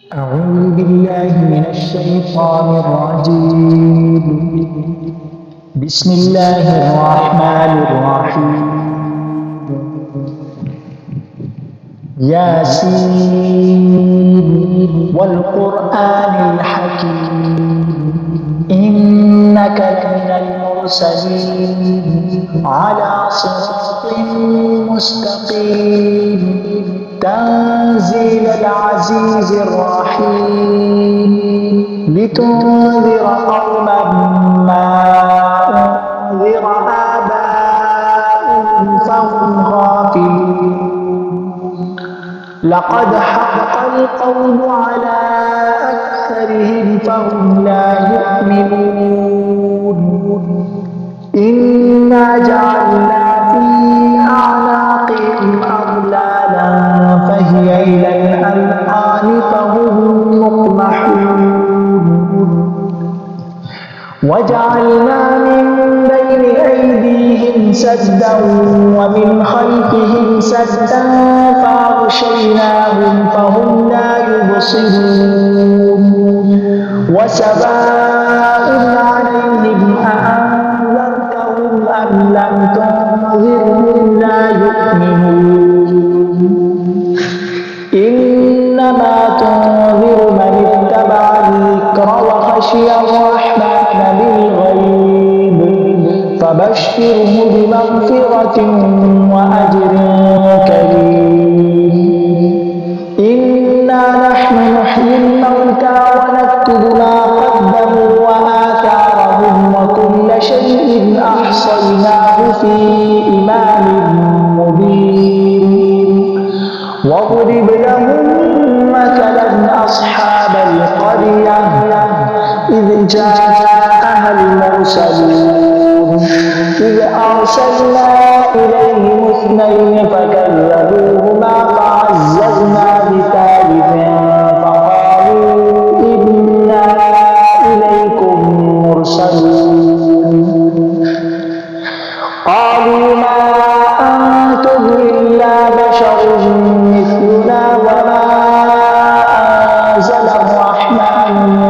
أعوذ بالله من الشيطان الرجيم. بسم الله الرحمن الرحيم. ياسين والقرآن الحكيم إنك لمن المرسلين على صراط مستقيم تنزيل العزيز الرحيم لتنذر قوما ما أنذر آباؤهم فهم غافلون لقد حق القول على أكثرهم فهم لا يؤمنون إنا جعلنا في أعناقهم أغلالا فهي إلى الأذقان فهم مقمحون وجعلنا من بين أيديهم سدا ومن خلفهم سدا فأغشيناهم فهم لا يبصرون وسواء عليهم أأنذرتهم أم لم تنذرهم لا يؤمنون إنما تنذر من اتبع الذكر وخشي الرحمن بالغيب فبشره بمغفرة وأجر كريم إنا نحن نحيي الموتى ونكتب ما قدموا وآثارهم وكل شيء أحصيناه في إمام مبين واضرب لهم مثلا أصحاب القرية إذ جاءها المرسلون إذ أرسلنا إليهم اثنين فكذبوهما فعززنا بثالث فقالوا إنا إليكم مرسلون قالوا ما أنتم إلا بشر مثلنا وما أنزل الرحمن من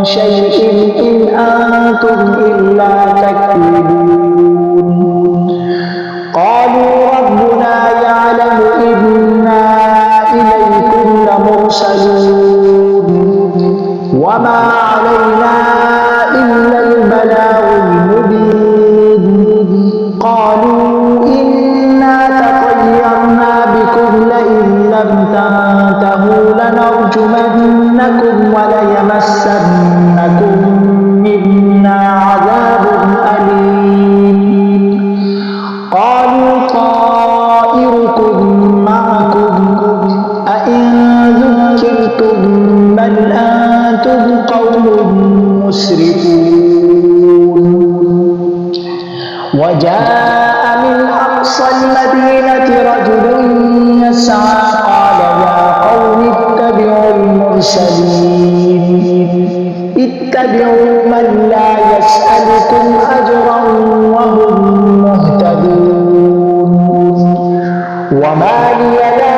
شيء إن أنتم إلا تكذبون قالوا ربنا يعلم إنا إليكم لمرسلون وما علينا إلا البلاغ المبين قالوا إنا تطيرنا بكم لئن لم تنتهوا لنرجمنكم وليمسنكم منا عذاب أليم قالوا طائركم معكم أئن ذكرتم بل أنتم قوم مسرفون وجاء من أقصى المدينة رجل يسعى قال يا قوم اتبعوا المرسلين اتبعوا من لا يسألكم أجرا وهم مهتدون وما لي لا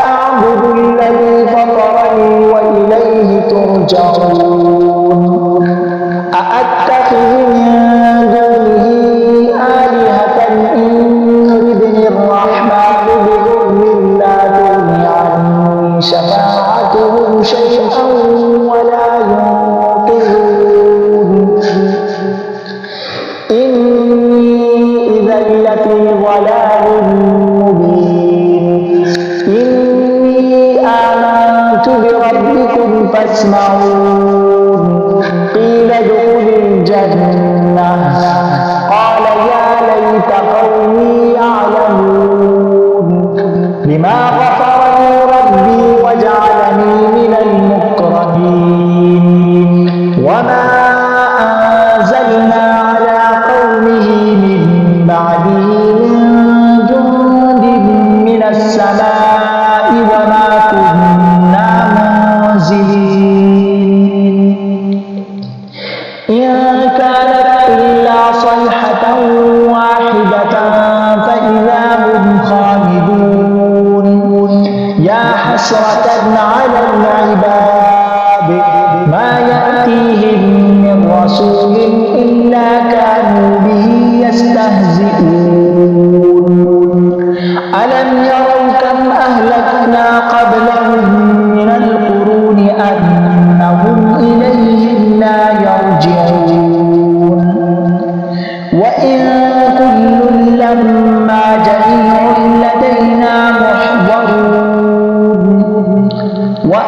أعبد الذي فطرني وإليه ترجعون أأتخذ من دونه آلهة إن يردني الرحمن بضر لا تغني عني شفاعتهم شيئا ولا ينقذون إني إذا لفي ضلال مبين إني آمنت بربكم فاسمعون قيل ادخل الجنة قال يا ليت قومي يعلمون بما غفر لي ربي وجعلني من المكرمين وما أنزلنا على قومه من بعده من جند من السماء وما كنا منزلين إن كانت إلا صيحة واحدة فإذا هم خامدون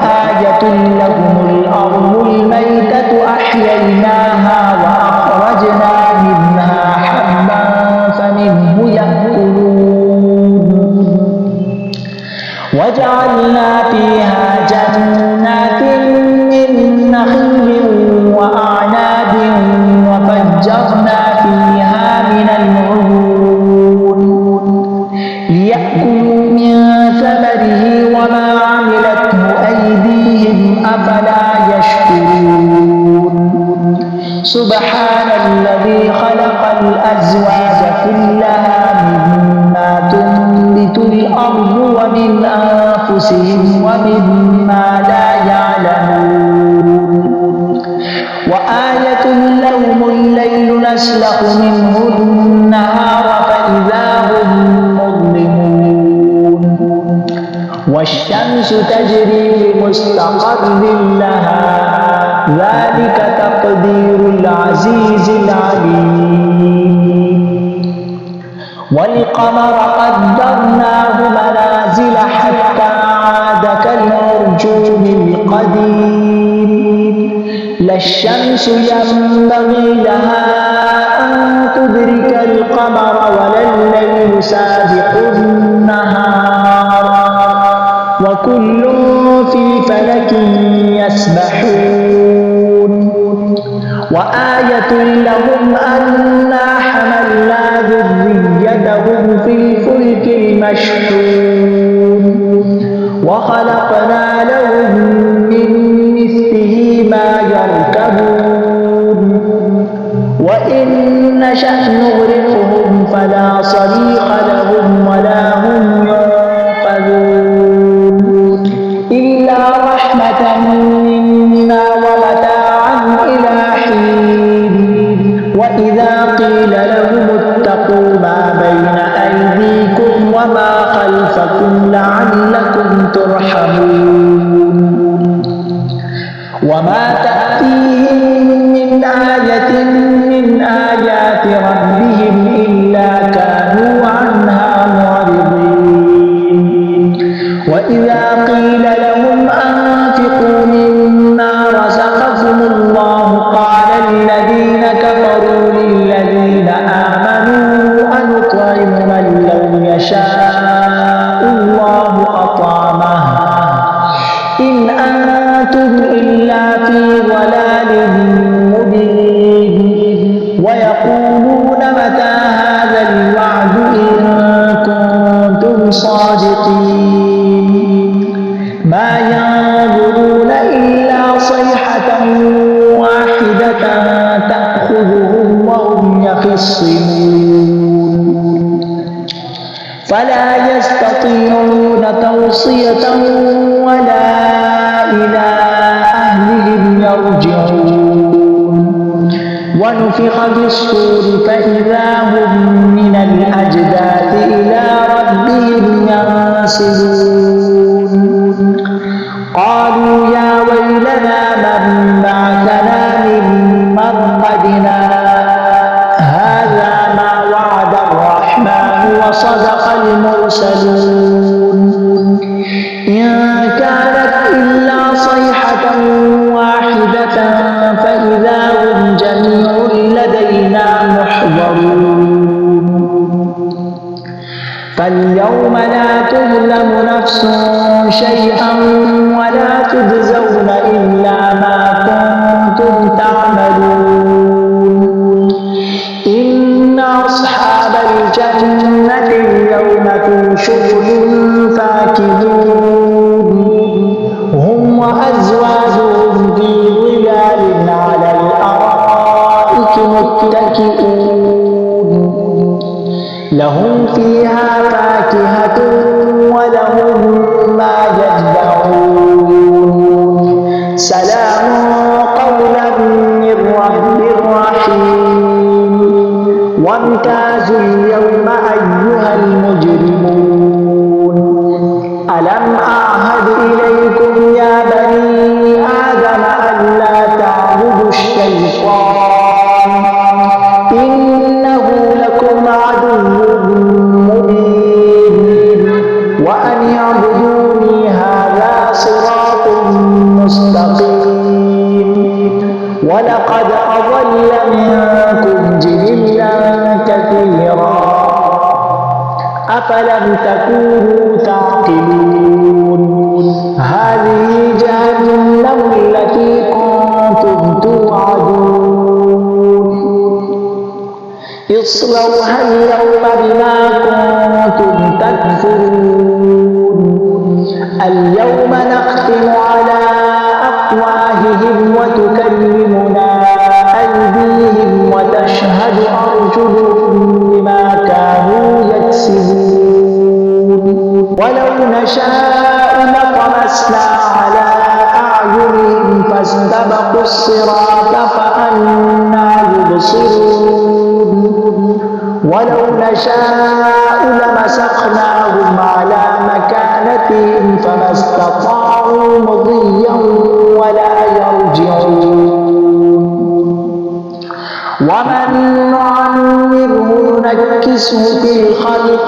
وآية لهم الأرض الميتة أحييناها وأخرجنا منها حبا فمنه يأكلون وجعلنا فيها جنات من نخيل وأعناب وفجرنا فيها من العيون ليأكلوا من ثمره وما عملته أيديهم أفلا يشكرون سبحان الذي خلق الأزواج كلها مما تنبت الأرض ومن أنفسهم ومما لا يعلمون وآية لهم الليل نسلخ منه النهار فإذا هم مظلمون والشمس تجري لمستقر لها ذلك تقدير العزيز العليم والقمر قدرناه منازل حتى عاد كالعرجون القديم لا الشمس ينبغي لها أن تدرك القمر ولا الليل سابق النهار وكل في فلك يسبحون وآية لهم أنا حملنا ذريتهم في الفلك المشحون وخلقنا لهم من مثله ما يركبون وإن نشأ نغرقهم فلا صريخ لهم ولا هم ينقذون إلا رحمة منا ومتاعا إلى حين وإذا قيل لهم اتقوا ما بين أيديكم وما خلفكم لعلكم ترحمون وما تأتيهم من آية من آيات ربهم إلا كانوا عنها معرضين وإذا قيل لهم أنفقوا مما رزقكم الله قال الذين كفروا للذين آمنوا أنطعم من لو يشاء الله أطعمه إن أنتم إلا في ضلال مبين ويقولون متى هذا الوعد إن كنتم صادقين ما ينظرون إلا صيحة واحدة تأخذهم وهم يخصمون فلا يستطيعون توصية ولا إلى أهلهم يرجعون ونفخ بالصور فإذا هم من الأجداث إلى ربهم ينسلون قالوا يا ويلنا من بعثنا من مرقدنا هذا ما وعد الرحمن وصدق المرسلون إن كانت إلا صيحة واحدة فإذا هم جميع لدينا محضرون فاليوم لا تظلم نفس شيئا ولا تجزون إلا ما كنتم تعملون إن أصحاب الجنة اليوم في شغل فاكهون هم وأزواجهم في ظلال على الأرائك متكئون لهم فيها فاكهة ولهم ما يدعون سلام قولا من رب رحيم وامتازوا اليوم أيها المجرمون ألم أعهد إليكم يا بني آدم ألا تعبدوا الشيطان إنه لكم عدو مبين وأن اعبدوني هذا صراط ولقد أضل منكم جبلا كثيرا أفلم تكونوا تعقلون هذه جهنم التي كنتم توعدون اصلوها اليوم بما كنتم تكفرون اليوم نختم على أفواههم وتكلمنا أيديهم وتشهد أرجلهم بما كانوا يكسبون ولو نشاء لطمسنا على أعينهم فاستبقوا الصراط فأنى يبصرون ولو نشاء لمسخناهم على مكانتهم فما استطاعوا مضيا ولا يرجعون ومن نعمره ننكسه في الخلق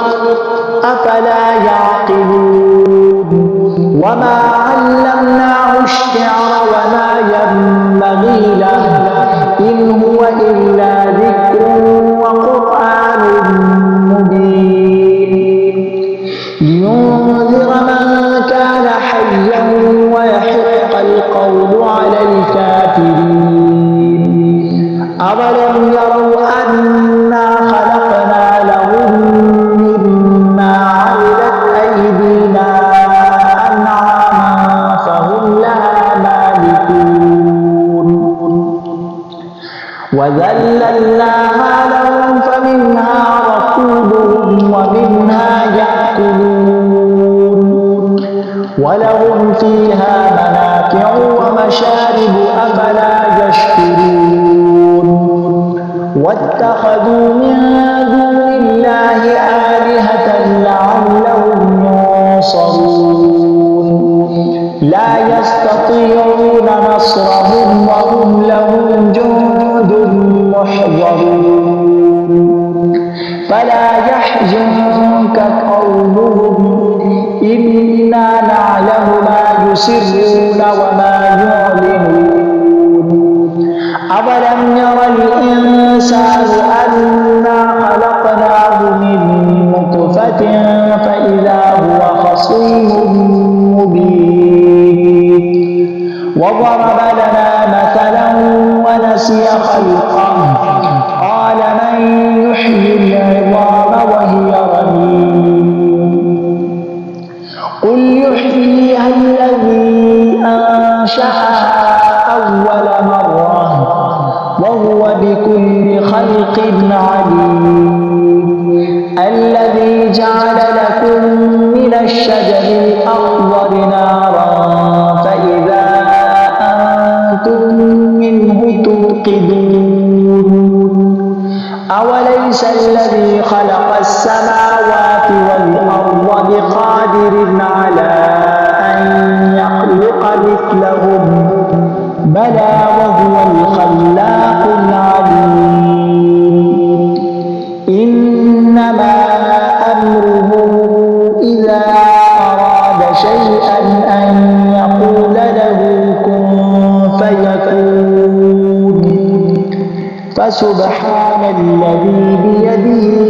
أفلا يعقلون وما علمناه الشعر وما ينبغي له إن هو إلا ذكر وقرآن مبين لينذر من كان حيا ويحق القول على الكافرين أولم يروا أنا خلقنا لهم مما عملت أيدينا أنعاما فهم لها مالكون وذللناها لهم فمنها ركوبهم ومنها يأكلون ولهم فيها منافع ومشارب أفلا يشكرون واتخذوا من دون الله آلهة لعلهم ينصرون لا يستطيعون نصرهم وهم لهم جند محضرون فلا يحزنك قولهم إنا نعلم ما يسرون وما يعلنون أولم ير الإنسان أنا خلقناه من نطفة فإذا هو خصيم مبين وضرب لنا مثلا ونسي خلقه قال من يحيي العظام وهي رميم قل يحييها الذي أنشأها أول مرة وهو بكل خلق عليم الذي جعل لكم من الشجر الأخضر نارا فإذا أنتم منه توقدون أوليس الذي خلق السماوات والأرض بقادر على أن يخلق مثلهم بلى وهو الخلاق العليم إنما أمره إذا أراد شيئا أن يقول له كن فيكون فسبحان الذي بيده